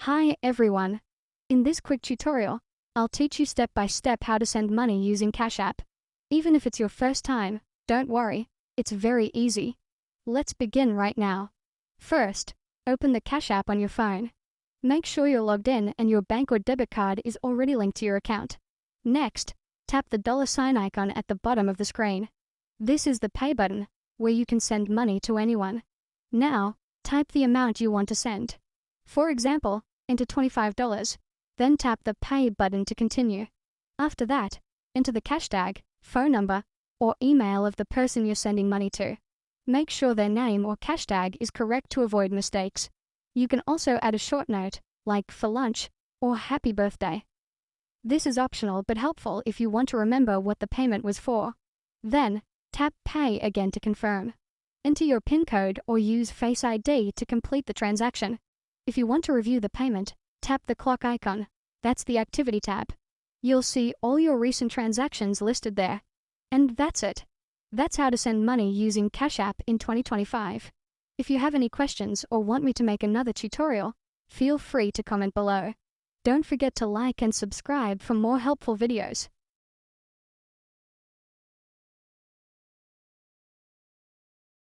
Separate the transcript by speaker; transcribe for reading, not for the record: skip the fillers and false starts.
Speaker 1: Hi everyone! In this quick tutorial, I'll teach you step by step how to send money using Cash App. Even if it's your first time, don't worry, it's very easy. Let's begin right now. First, open the Cash App on your phone. Make sure you're logged in and your bank or debit card is already linked to your account. Next, tap the $ icon at the bottom of the screen. This is the Pay button, where you can send money to anyone. Now, type the amount you want to send. For example, enter $25, then tap the Pay button to continue. After that, enter the cash tag, phone number, or email of the person you're sending money to. Make sure their name or cash tag is correct to avoid mistakes. You can also add a short note, like "for lunch" or "happy birthday." This is optional but helpful if you want to remember what the payment was for. Then, tap Pay again to confirm. Enter your PIN code or use Face ID to complete the transaction. If you want to review the payment, tap the clock icon. That's the Activity tab. You'll see all your recent transactions listed there. And that's it. That's how to send money using Cash App in 2025. If you have any questions or want me to make another tutorial, feel free to comment below. Don't forget to like and subscribe for more helpful videos.